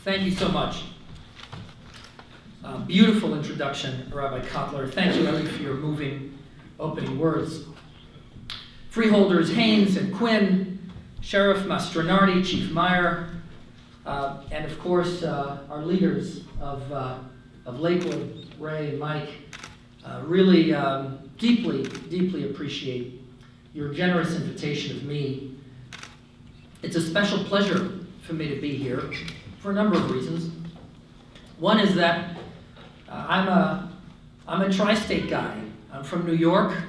Thank you so much. Beautiful introduction, Rabbi Kotler. Thank you, Ellie, for your moving opening words. Freeholders Haynes and Quinn, Sheriff Mastronardi, Chief Meyer, and of course our leaders of Lakewood, Ray and Mike, really deeply appreciate your generous invitation of me. It's a special pleasure for me to be here for a number of reasons. One is that I'm a tri-state guy. I'm from New York.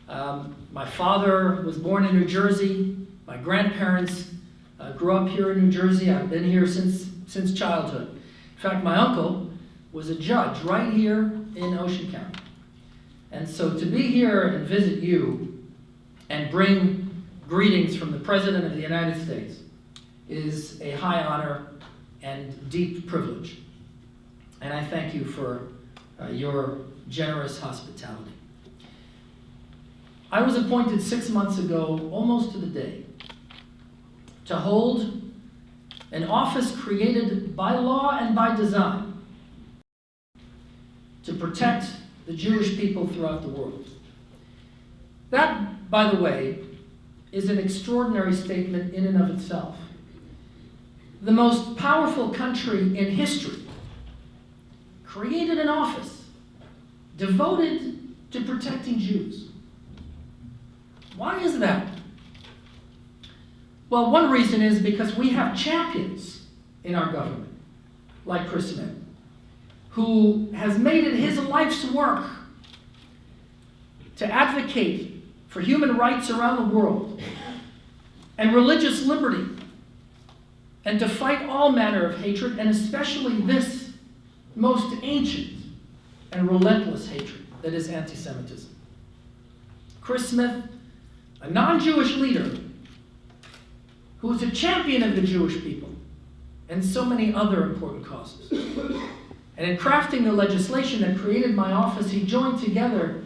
My father was born in New Jersey. My grandparents grew up here in New Jersey. I've been here since childhood. In fact, my uncle was a judge right here in Ocean County. And so to be here and visit you and bring greetings from the President of the United States is a high honor and deep privilege. And I thank you for your generous hospitality. I was appointed 6 months ago, almost to the day, to hold an office created by law and by design to protect the Jewish people throughout the world. That, by the way, is an extraordinary statement in and of itself. The most powerful country in history created an office devoted to protecting Jews. Why is that? Well, one reason is because we have champions in our government, like Chris Smith, who has made it his life's work to advocate for human rights around the world and religious liberty, and to fight all manner of hatred, and especially this most ancient and relentless hatred that is anti-Semitism. Chris Smith, a non-Jewish leader who is a champion of the Jewish people and so many other important causes. And in crafting the legislation that created my office, he joined together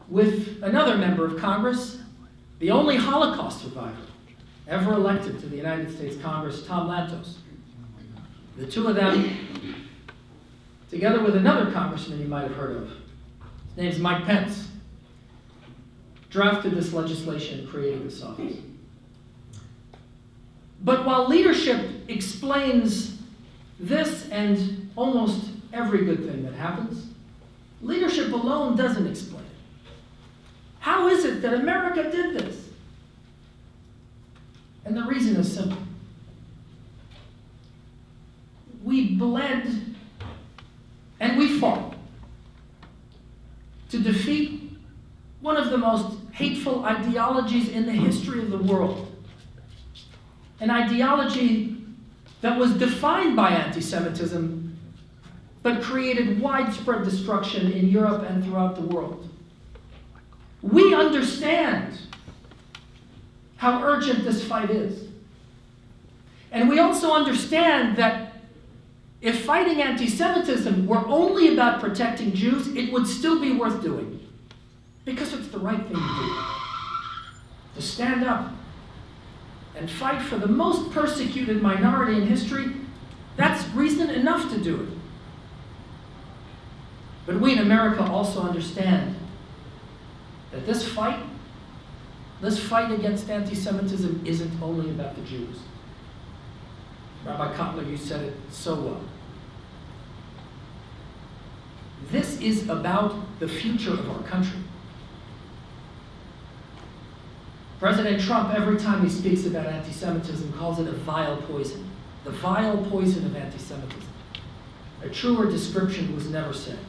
with another member of Congress, the only Holocaust survivor ever elected to the United States Congress, Tom Lantos. The two of them, together with another congressman you might have heard of, his name's Mike Pence, drafted this legislation and created this office. But while leadership explains this and almost every good thing that happens, leadership alone doesn't explain it. How is it that America did this? And the reason is simple. We bled and we fought to defeat one of the most hateful ideologies in the history of the world. An ideology that was defined by anti-Semitism, but created widespread destruction in Europe and throughout the world. We understand how urgent this fight is. And we also understand that if fighting anti-Semitism were only about protecting Jews, it would still be worth doing, because it's the right thing to do. To stand up and fight for the most persecuted minority in history, that's reason enough to do it. But we in America also understand that this fight against anti-Semitism isn't only about the Jews. Rabbi Kotler, you said it so well. This is about the future of our country. President Trump, every time he speaks about anti-Semitism, calls it a vile poison. The vile poison of anti-Semitism. A truer description was never said.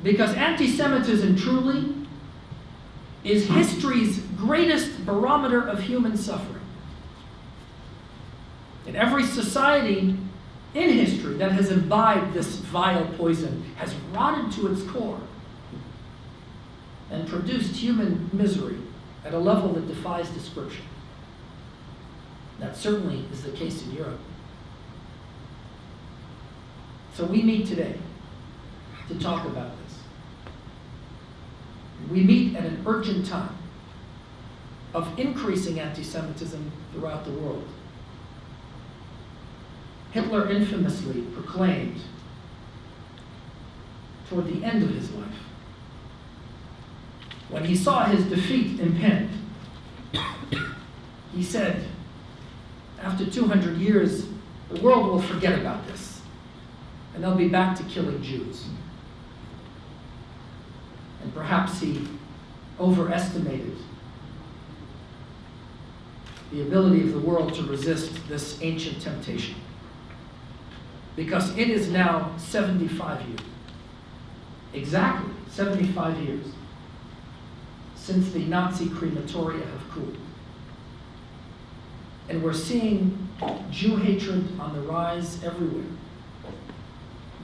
Because anti-Semitism truly is history's greatest barometer of human suffering. In every society in history that has imbibed this vile poison has rotted to its core and produced human misery at a level that defies description. That certainly is the case in Europe. So we meet today to talk about this. We meet at an urgent time of increasing anti-Semitism throughout the world. Hitler infamously proclaimed toward the end of his life, when he saw his defeat impend. He said, after 200 years, the world will forget about this, and they'll be back to killing Jews. And perhaps he overestimated the ability of the world to resist this ancient temptation, because it is now 75 years, exactly 75 years, since the Nazi crematoria have cooled. And we're seeing Jew hatred on the rise everywhere.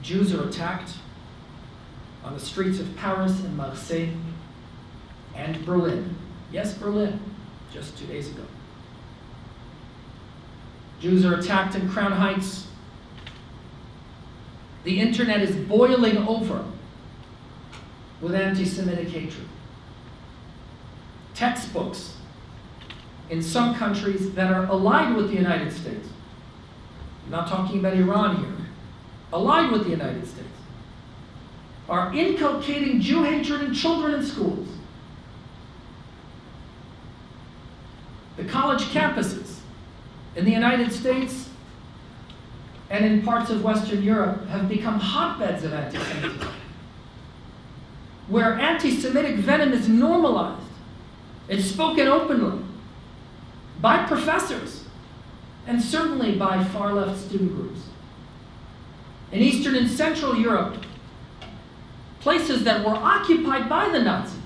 Jews are attacked on the streets of Paris and Marseille and Berlin. Yes, Berlin, just 2 days ago. Jews are attacked in Crown Heights. The internet is boiling over with anti-Semitic hatred. Textbooks in some countries that are allied with the United States, I'm not talking about Iran here, allied with the United States, are inculcating Jew hatred in children in schools. The college campuses in the United States and in parts of Western Europe have become hotbeds of anti-Semitism, where anti-Semitic venom is normalized. It's spoken openly by professors and certainly by far-left student groups. In Eastern and Central Europe, places that were occupied by the Nazis,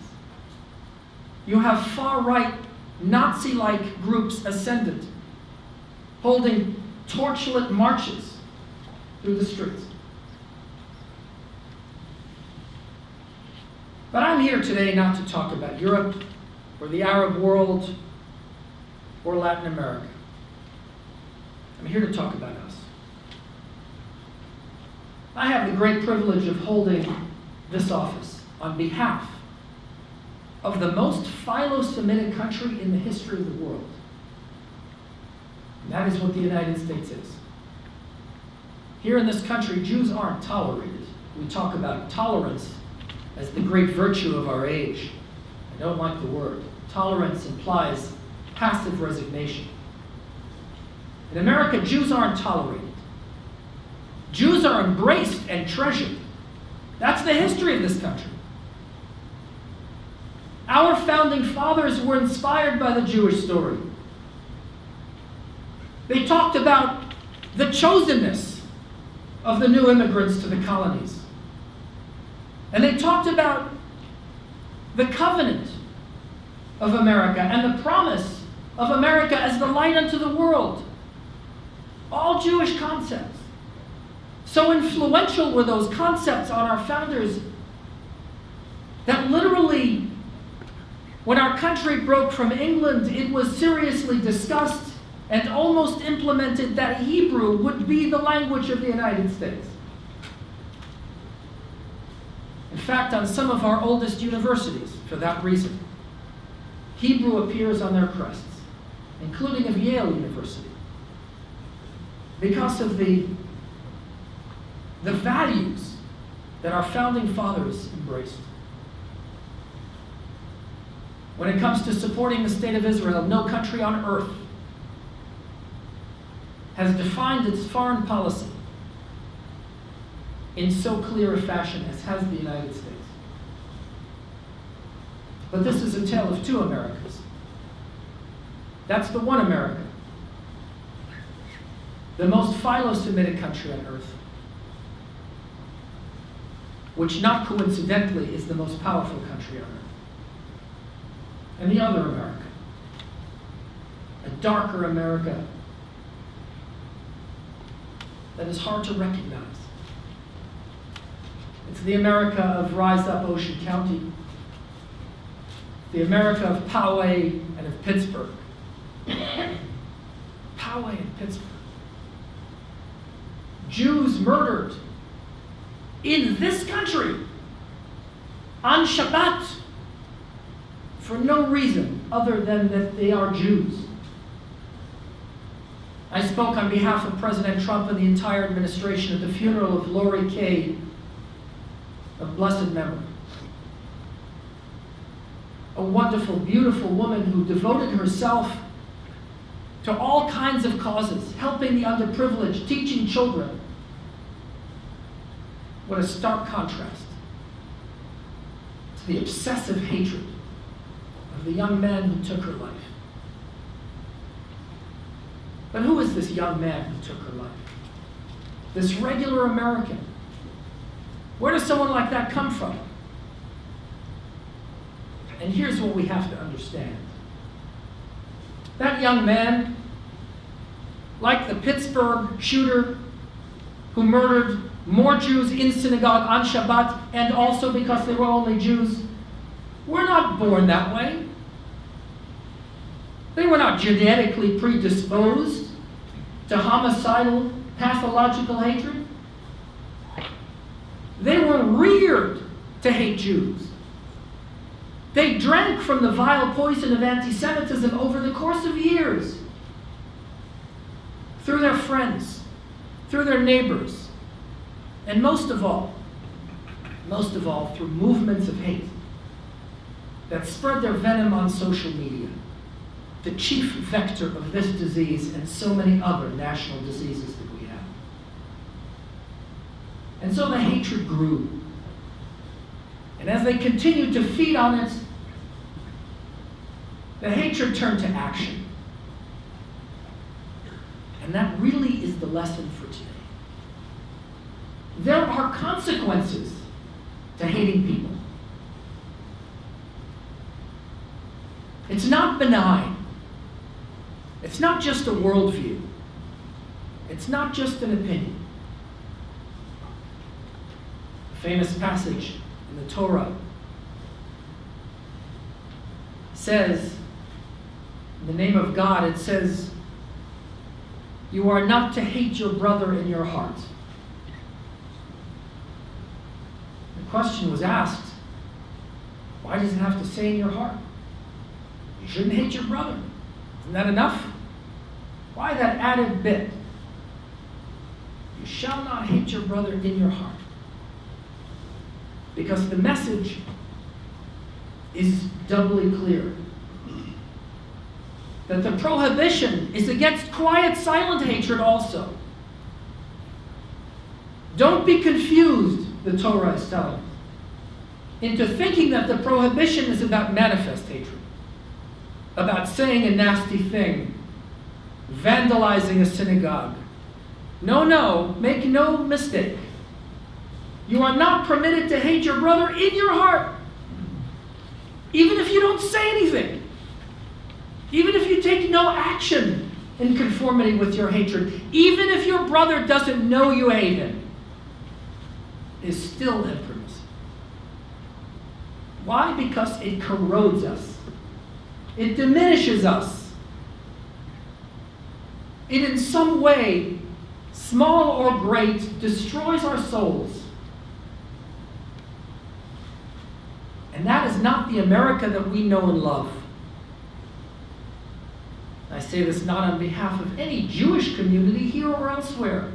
you have far-right Nazi-like groups ascendant, holding torchlit marches through the streets. But I'm here today not to talk about Europe or the Arab world or Latin America. I'm here to talk about us. I have the great privilege of holding this office on behalf of the most philo-Semitic country in the history of the world. And that is what the United States is. Here in this country, Jews aren't tolerated. We talk about tolerance as the great virtue of our age. I don't like the word. Tolerance implies passive resignation. In America, Jews aren't tolerated. Jews are embraced and treasured. That's the history of this country. Our founding fathers were inspired by the Jewish story. They talked about the chosenness of the new immigrants to the colonies. And they talked about the covenant of America and the promise of America as the light unto the world. All Jewish concepts. So influential were those concepts on our founders that literally, when our country broke from England, it was seriously discussed and almost implemented that Hebrew would be the language of the United States. In fact, on some of our oldest universities, for that reason, Hebrew appears on their crests, including of Yale University, because of the values that our founding fathers embraced. When it comes to supporting the state of Israel, no country on earth has defined its foreign policy in so clear a fashion as has the United States. But this is a tale of two Americas. That's the one America, the most philo-Semitic country on earth, which not coincidentally is the most powerful country on earth. And the other America, a darker America that is hard to recognize. It's the America of Rise Up Ocean County, the America of Poway and of Pittsburgh. Poway and Pittsburgh. Jews murdered in this country on Shabbat for no reason other than that they are Jews. I spoke on behalf of President Trump and the entire administration at the funeral of Lori Kay of blessed memory. A wonderful, beautiful woman who devoted herself to all kinds of causes, helping the underprivileged, teaching children. What a stark contrast to the obsessive hatred of the young man who took her life. But who is this young man who took her life? This regular American. Where does someone like that come from? And here's what we have to understand. That young man, like the Pittsburgh shooter who murdered more Jews in synagogue on Shabbat, and also because they were only Jews, were not born that way. They were not genetically predisposed to homicidal, pathological hatred. They were reared to hate Jews. They drank from the vile poison of anti-Semitism over the course of years, through their friends, through their neighbors, and most of all, through movements of hate that spread their venom on social media, the chief vector of this disease and so many other national diseases that we have. And so the hatred grew. And as they continued to feed on it, the hatred turned to action. And that really is the lesson for today. There are consequences to hating people. It's not benign. It's not just a worldview. It's not just an opinion. A famous passage in the Torah says, in the name of God, it says, "You are not to hate your brother in your heart." The question was asked, why does it have to say in your heart? You shouldn't hate your brother. Isn't that enough? Why that added bit? You shall not hate your brother in your heart. Because the message is doubly clear. That the prohibition is against quiet, silent hatred also. Don't be confused, the Torah is telling us, into thinking that the prohibition is about manifest hatred, about saying a nasty thing, vandalizing a synagogue. No, make no mistake. You are not permitted to hate your brother in your heart, even if you don't say anything. Even if you take no action in conformity with your hatred, even if your brother doesn't know you hate him, is still impermissible. Why? Because it corrodes us. It diminishes us. It in some way, small or great, destroys our souls. And that is not the America that we know and love. I say this not on behalf of any Jewish community here or elsewhere.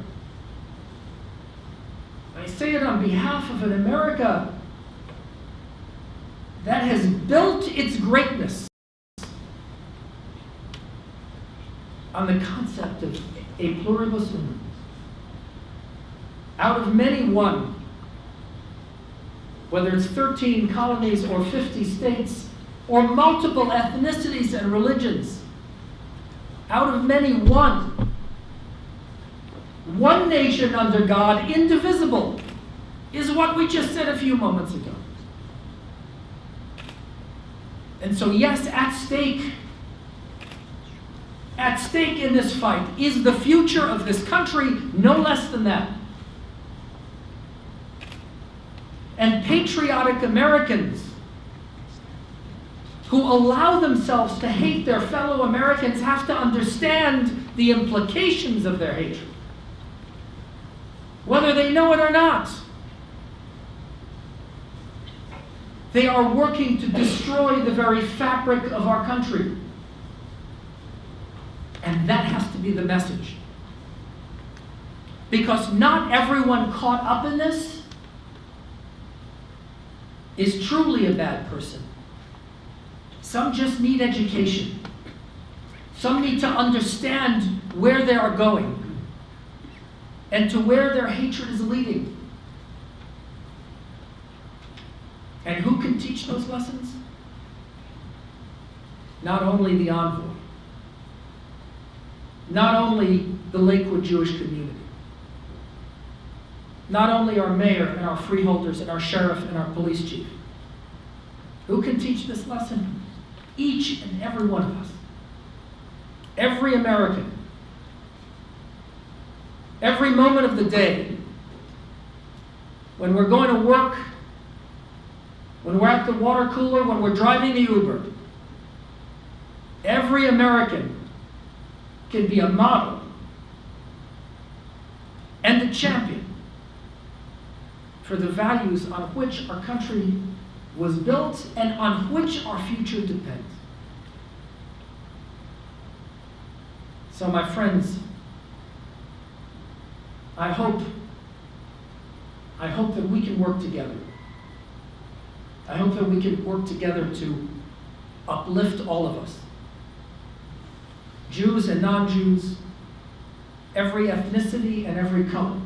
I say it on behalf of an America that has built its greatness on the concept of a pluribus unum. Out of many one, whether it's 13 colonies or 50 states or multiple ethnicities and religions, out of many one. One nation under God, indivisible, is what we just said a few moments ago. And so yes, at stake in this fight is the future of this country, no less than that. And patriotic Americans who allow themselves to hate their fellow Americans have to understand the implications of their hatred, whether they know it or not. They are working to destroy the very fabric of our country. And that has to be the message. Because not everyone caught up in this is truly a bad person. Some just need education. Some need to understand where they are going and to where their hatred is leading. And who can teach those lessons? Not only the envoy, not only the Lakewood Jewish community, not only our mayor and our freeholders and our sheriff and our police chief. Who can teach this lesson? Each and every one of us. Every American. Every moment of the day. When we're going to work, when we're at the water cooler, when we're driving the Uber. Every American can be a model and a champion for the values on which our country was built and on which our future depends. So my friends, I hope that we can work together. I hope that we can work together to uplift all of us. Jews and non-Jews, every ethnicity and every color.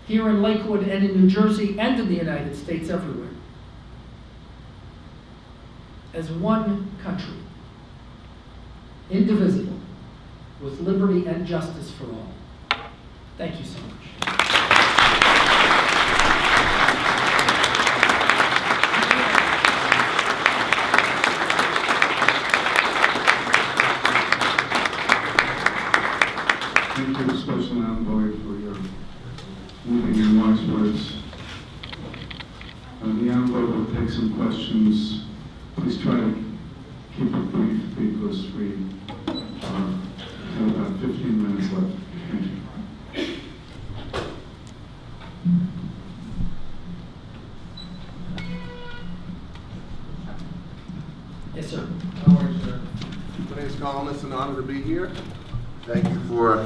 Here in Lakewood and in New Jersey and in the United States, everywhere. As one country, indivisible, with liberty and justice for all. Thank you so much. Thank you, Special Envoy, for your moving and wise words. The envoy will take some questions. Please try to keep it brief because we have about 15 minutes left. Thank you. Yes, sir. How are you, sir? My name is Colin. It's an honor to be here. Thank you for,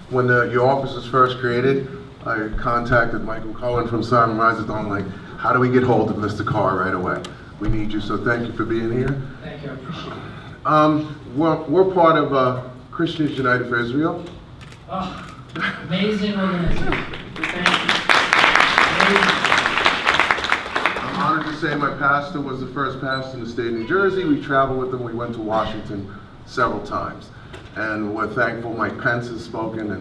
when your office was first created, I contacted Michael Cohen from Simon Rises Dawn, like, how do we get hold of Mr. Carr right away? We need you, so thank you for being here. Thank you, I appreciate it. We're part of Christians United for Israel. Oh, amazing organization. Thank you. Amazing. I'm honored to say my pastor was the first pastor in the state of New Jersey. We traveled with him. We went to Washington several times. And we're thankful Mike Pence has spoken,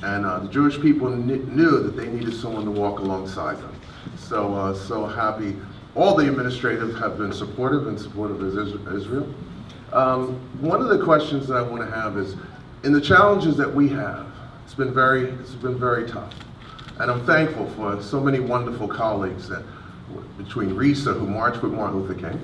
and the Jewish people knew that they needed someone to walk alongside them. So happy. All the administrative have been supportive of Israel. One of the questions that I want to have is, in the challenges that we have, it's been very tough. And I'm thankful for so many wonderful colleagues that, between Risa, who marched with Martin Luther King,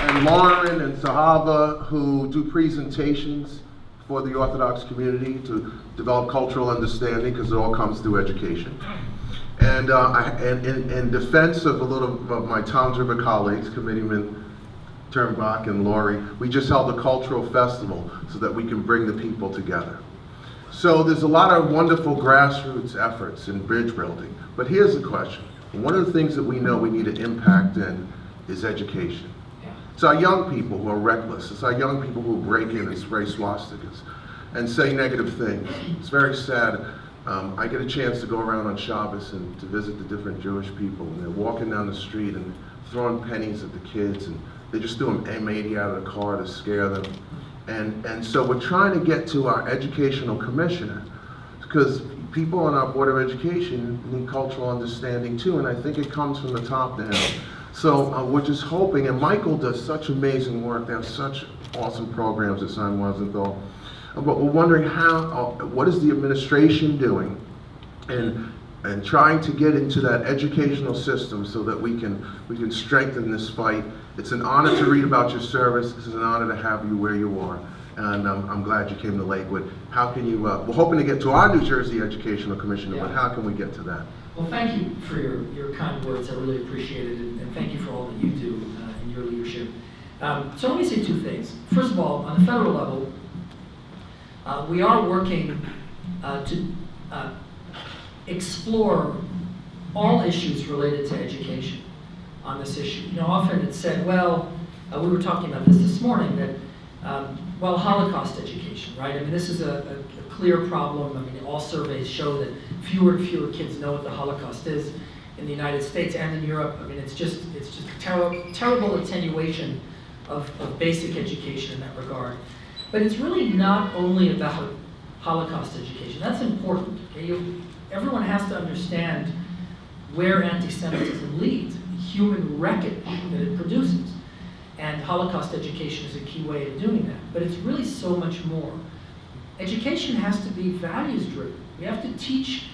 and Lauren and Sahaba, who do presentations for the Orthodox community to develop cultural understanding, because it all comes through education. And in defense of a little of my Toms River colleagues, Committeeman Turnbach and Laurie, we just held a cultural festival so that we can bring the people together. So there's a lot of wonderful grassroots efforts in bridge building. But here's the question. One of the things that we know we need to impact in is education. It's our young people who are reckless. It's our young people who break in and spray swastikas and say negative things. It's very sad. I get a chance to go around on Shabbos and to visit the different Jewish people, and they're walking down the street and throwing pennies at the kids, and they just threw an M80 out of the car to scare them. And so we're trying to get to our educational commissioner, because people on our Board of Education need cultural understanding too, and I think it comes from the top down. So we're just hoping, and Michael does such amazing work. They have such awesome programs at Simon Wiesenthal. But we're wondering what is the administration doing and trying to get into that educational system so that we can strengthen this fight. It's an honor to read about your service. It's an honor to have you where you are. And I'm glad you came to Lakewood. How can you, we're hoping to get to our New Jersey Educational Commissioner, but how can we get to that? Well, thank you for your kind words. I really appreciate it, and thank you for all that you do in your leadership. So let me say two things. First of all, on the federal level, we are working to explore all issues related to education on this issue. You know, often it's said, well, we were talking about this morning, that, well, Holocaust education, right? I mean, this is a clear problem. I mean, all surveys show that fewer and fewer kids know what the Holocaust is in the United States and in Europe. I mean, it's just a terrible attenuation of basic education in that regard. But it's really not only about Holocaust education. That's important. Okay? Everyone has to understand where anti-Semitism leads, human wreckage that it produces. And Holocaust education is a key way of doing that. But it's really so much more. Education has to be values-driven. We have to teach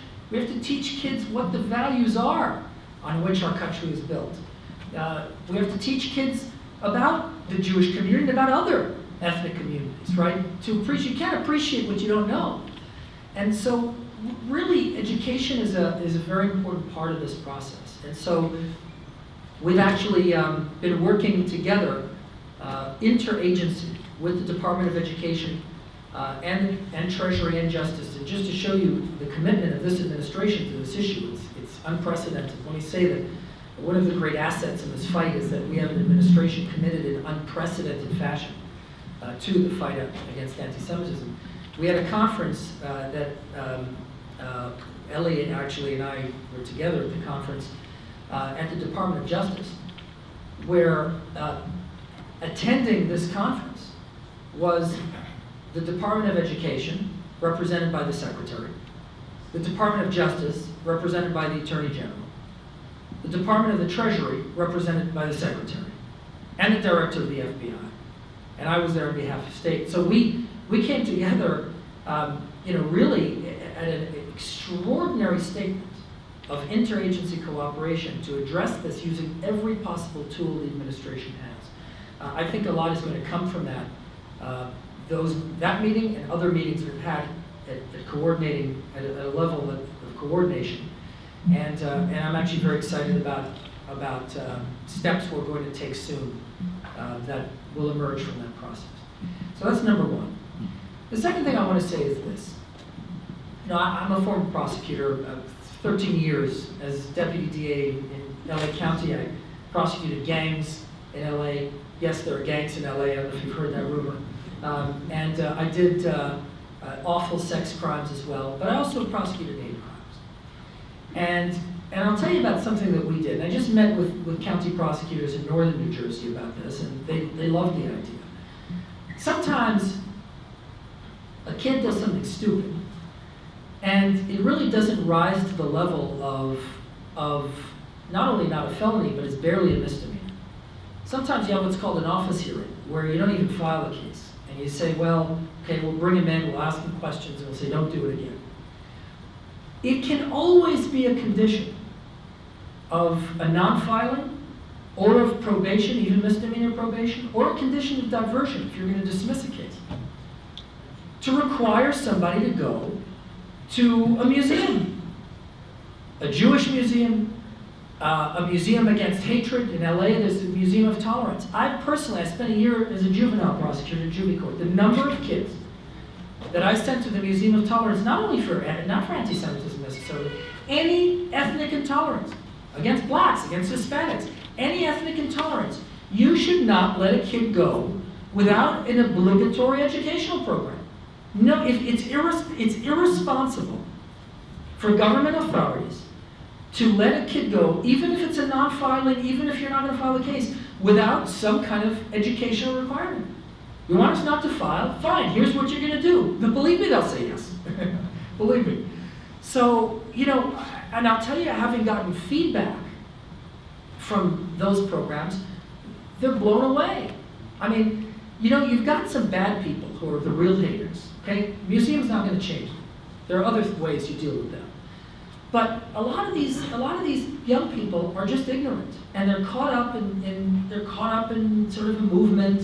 kids what the values are on which our country is built. We have to teach kids about the Jewish community and about other ethnic communities, right? To appreciate, you can't appreciate what you don't know. And so really education is a very important part of this process. And so we've actually been working together interagency with the Department of Education and Treasury and Justice. And just to show you the commitment of this administration to this issue, it's unprecedented. Let me say that one of the great assets in this fight is that we have an administration committed in unprecedented fashion to the fight against anti-Semitism. We had a conference that Ellie actually and I were together at the conference at the Department of Justice, where attending this conference was the Department of Education, represented by the Secretary, the Department of Justice, represented by the Attorney General, the Department of the Treasury, represented by the Secretary, and the Director of the FBI. And I was there on behalf of state. So we came together, really at an extraordinary statement of interagency cooperation to address this using every possible tool the administration has. I think a lot is going to come from that. That meeting and other meetings we've had at coordinating at a level of coordination, and I'm actually very excited about steps we're going to take soon that will emerge from that process. So that's number one. The second thing I want to say is this. You know, I'm a former prosecutor. 13 years as deputy DA in LA County. I prosecuted gangs in LA. Yes, there are gangs in LA. I don't know if you've heard that rumor. And I did awful sex crimes as well, but I also prosecuted hate crimes. And I'll tell you about something that we did. And I just met with county prosecutors in northern New Jersey about this, and they loved the idea. Sometimes a kid does something stupid, and it really doesn't rise to the level of not only not a felony, but it's barely a misdemeanor. Sometimes you have what's called an office hearing, where you don't even file a case. And you say, well, okay, we'll bring him in, we'll ask him questions, and we'll say, don't do it again. It can always be a condition of a non-filing, or of probation, even misdemeanor probation, or a condition of diversion if you're going to dismiss a case, to require somebody to go to a museum, a Jewish museum, a museum against hatred. In LA, there's a Museum of Tolerance. I spent a year as a juvenile prosecutor in juvie court. The number of kids that I sent to the Museum of Tolerance, not for anti-Semitism necessarily, any ethnic intolerance against blacks, against Hispanics, any ethnic intolerance. You should not let a kid go without an obligatory educational program. No, it's irresponsible for government authorities to let a kid go, even if it's a non-filing, even if you're not going to file a case, without some kind of educational requirement. You want us not to file? Fine, here's what you're going to do. But believe me, they'll say yes. Believe me. So, and I'll tell you, having gotten feedback from those programs, they're blown away. I mean, you've got some bad people who are the real haters, okay? Museum's not going to change them. There are other ways you deal with them. But a lot of these young people are just ignorant, and they're caught up in sort of a movement.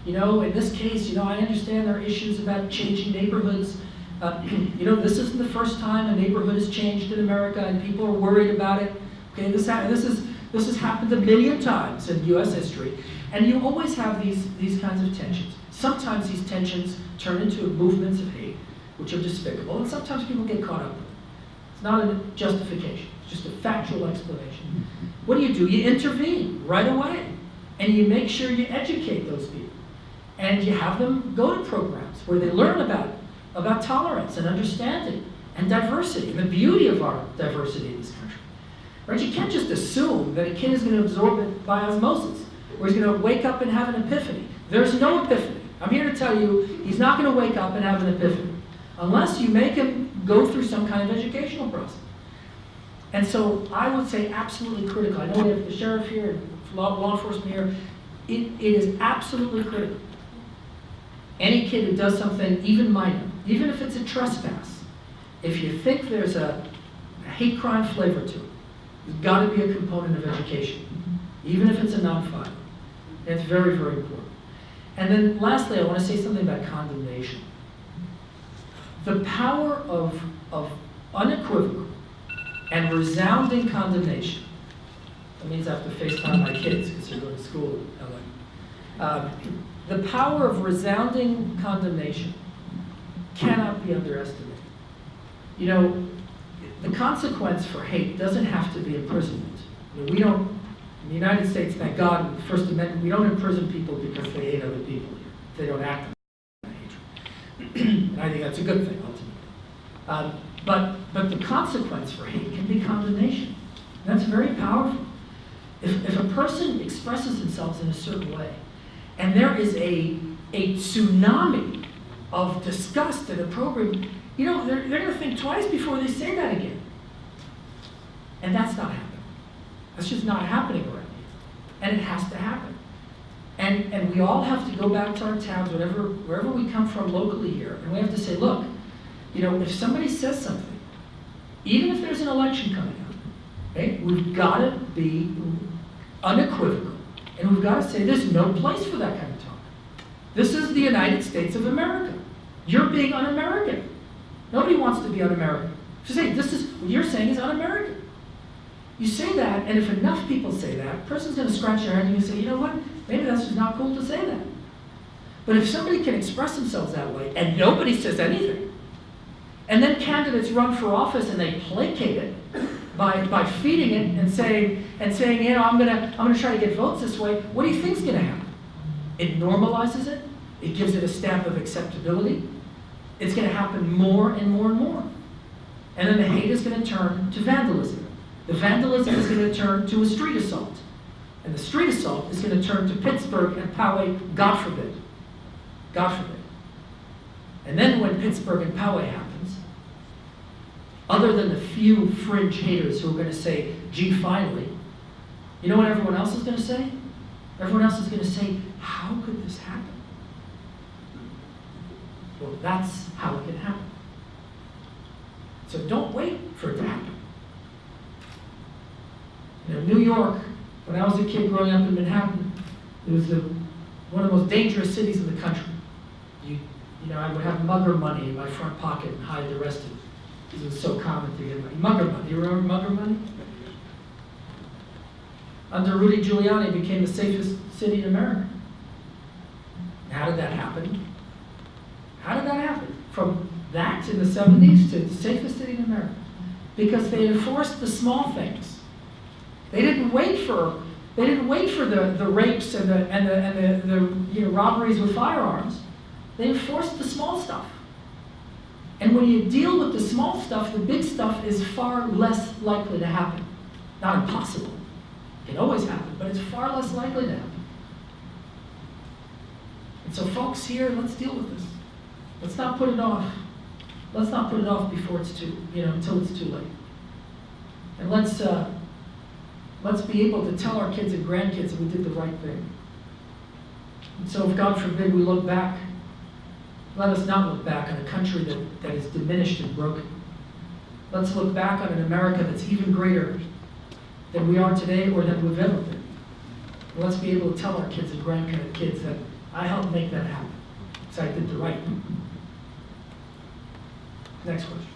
In this case, I understand there are issues about changing neighborhoods, You know, this isn't the first time a neighborhood has changed in America and people are worried about it. Okay, this has happened a million times in U.S. history. And you always have these kinds of tensions. Sometimes these tensions turn into movements of hate, which are despicable, and sometimes people get caught up with it. It's not a justification, it's just a factual explanation. What do? You intervene right away, and you make sure you educate those people. And you have them go to programs where they learn about tolerance and understanding and diversity and the beauty of our diversity in this country. Right? You can't just assume that a kid is going to absorb it by osmosis, or he's going to wake up and have an epiphany. There's no epiphany. I'm here to tell you, he's not going to wake up and have an epiphany unless you make him go through some kind of educational process. And so I would say absolutely critical. I know we have the sheriff here and law enforcement here. It is absolutely critical. Any kid who does something even minor, even if it's a trespass, if you think there's a hate crime flavor to it, there's got to be a component of education, even if it's a non-violent. It's very, very important. And then lastly, I want to say something about condemnation. The power of unequivocal and resounding condemnation. That means I have to FaceTime my kids because they're going to school in LA. The power of resounding condemnation cannot be underestimated. You know, the consequence for hate doesn't have to be imprisonment. You know, we don't, in the United States, thank God, in the First Amendment, we don't imprison people because they hate other people here. They don't act on hatred. And I think that's a good thing, ultimately. But the consequence for hate can be condemnation. That's very powerful. If a person expresses themselves in a certain way, and there is a tsunami of disgust and opprobrium, you know, they're going to think twice before they say that again. And that's not happening. That's just not happening around here. And it has to happen. And we all have to go back to our towns, wherever we come from locally here, and we have to say, look, you know, if somebody says something, even if there's an election coming up, okay, we've got to be unequivocal. And we've got to say there's no place for that kind of talk. This is the United States of America. You're being un-American. Nobody wants to be un-American. So say, this is, what you're saying is un-American. You say that, and if enough people say that, a person's going to scratch their head and you say, you know what, maybe that's just not cool to say that. But if somebody can express themselves that way, and nobody says anything, and then candidates run for office and they placate it by feeding it and saying, you know, I'm gonna try to get votes this way, what do you think's gonna happen? It normalizes it, it gives it a stamp of acceptability, it's gonna happen more and more and more. And then the hate is gonna turn to vandalism. The vandalism is gonna turn to a street assault. And the street assault is gonna turn to Pittsburgh and Poway, God forbid. God forbid. And then when Pittsburgh and Poway happens, other than the few fringe haters who are going to say, gee, finally, you know what everyone else is going to say? Everyone else is going to say, how could this happen? Well, that's how it can happen. So don't wait for it to happen. You know, New York, when I was a kid growing up in Manhattan, it was one of the most dangerous cities in the country. You know, I would have mugger money in my front pocket and hide the rest of it. Because it was so common to get money. Mugger money. You remember mugger money? Under Rudy Giuliani, it became the safest city in America. How did that happen? How did that happen? From that in the 70s to the safest city in America. Because they enforced the small things. They didn't wait for the rapes and the robberies with firearms. They enforced the small stuff. And when you deal with the small stuff, the big stuff is far less likely to happen. Not impossible. It can always happen, but it's far less likely to happen. And so folks here, let's deal with this. Let's not put it off. Let's not put it off before it's until it's too late. And let's be able to tell our kids and grandkids that we did the right thing. And so if God forbid we look back, let us not look back on a country that is diminished and broken. Let's look back on an America that's even greater than we are today or than we've ever been. And let's be able to tell our kids and grandkids that I helped make that happen. So I did the right thing. Next question.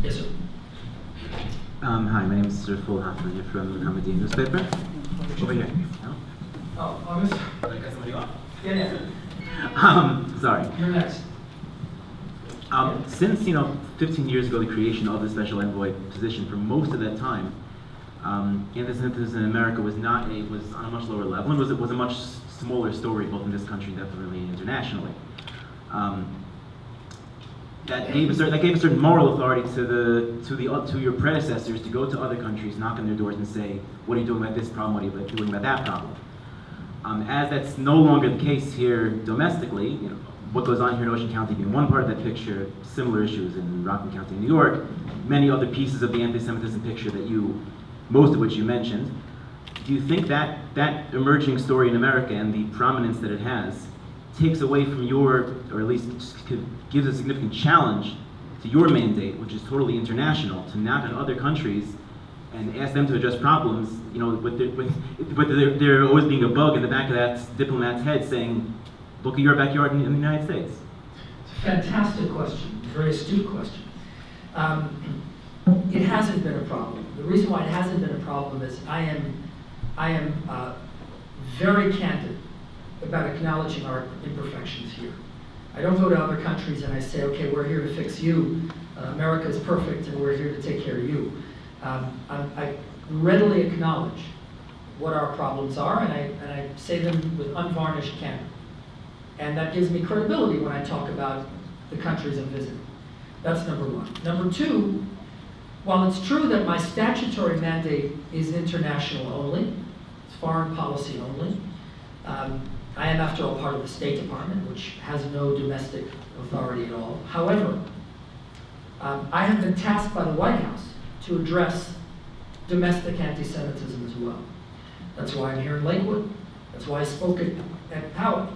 Yes, sir. Hi, my name is Sir Full Hoffman here from the Comedy newspaper. Over here. No? Oh, I'm Did I cut somebody off? yeah. Sorry. You're next. Since 15 years ago, the creation of the Special Envoy position, for most of that time, anti-Semitism in America was on a much lower level, and was a much smaller story, both in this country and definitely internationally. That gave a certain moral authority to your predecessors to go to other countries, knock on their doors, and say, "What are you doing about this problem? What are you doing about that problem?" As that's no longer the case here domestically, what goes on here in Ocean County being one part of that picture, similar issues in Rockland County, New York, many other pieces of the anti-Semitism picture most of which you mentioned. Do you think that emerging story in America and the prominence that it has takes away from or at least gives a significant challenge to your mandate, which is totally international, to knock on other countries and ask them to address problems, with there always being a bug in the back of that diplomat's head saying, look at your backyard in the United States? It's a fantastic question, very astute question. It hasn't been a problem. The reason why it hasn't been a problem is I am very candid about acknowledging our imperfections here. I don't go to other countries and I say, okay, we're here to fix you. America is perfect and we're here to take care of you. I readily acknowledge what our problems are, and I say them with unvarnished candor. And that gives me credibility when I talk about the countries I'm visiting. That's number one. Number two, while it's true that my statutory mandate is international only, it's foreign policy only, I am, after all, part of the State Department, which has no domestic authority at all. However, I have been tasked by the White House to address domestic anti-Semitism as well. That's why I'm here in Lakewood. That's why I spoke at Howell.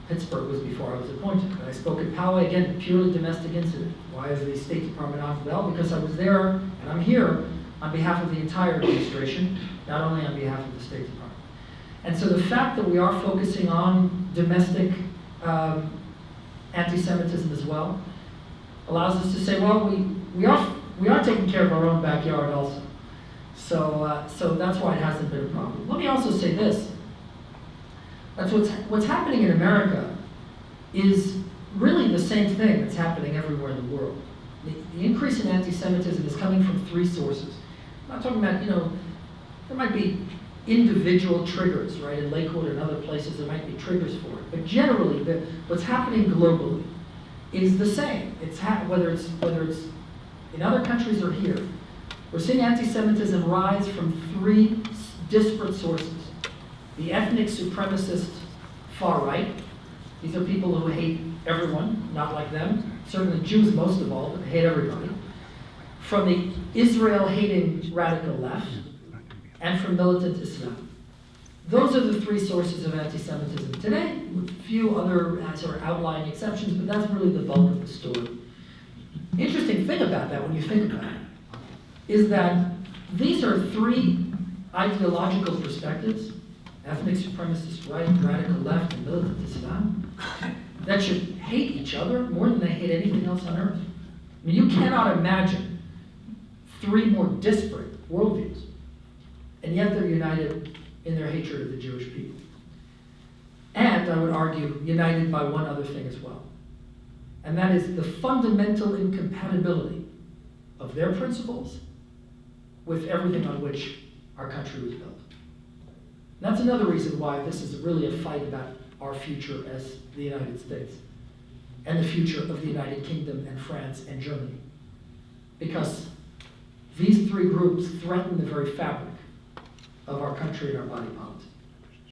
Pittsburgh was before I was appointed. But I spoke at Poway, again, purely domestic incident. Why is the State Department on the bell? Because I was there, and I'm here on behalf of the entire administration, not only on behalf of the State Department. And so the fact that we are focusing on domestic anti-Semitism as well allows us to say, well, we are taking care of our own backyard also. So that's why it hasn't been a problem. Let me also say this. That's what's happening in America is really the same thing that's happening everywhere in the world. The increase in anti-Semitism is coming from three sources. I'm not talking about, there might be individual triggers, right? In Lakewood and other places, there might be triggers for it. But generally, what's happening globally is the same. Whether it's in other countries or here. We're seeing anti-Semitism rise from three disparate sources. The ethnic supremacist far right. These are people who hate everyone, not like them. Certainly Jews most of all, but hate everybody. From the Israel-hating radical left, and from militant Islam. Those are the three sources of anti-Semitism today, with a few other sort of outlying exceptions, but that's really the bulk of the story. Interesting thing about that, when you think about it, is that these are three ideological perspectives, ethnic supremacist right, radical left, and militant Islam, that should hate each other more than they hate anything else on earth. I mean, you cannot imagine three more disparate worldviews, and yet they're united in their hatred of the Jewish people. And I would argue, united by one other thing as well. And that is the fundamental incompatibility of their principles with everything on which our country was built. And that's another reason why this is really a fight about our future as the United States, and the future of the United Kingdom and France and Germany. Because these three groups threaten the very fabric of our country and our body politic.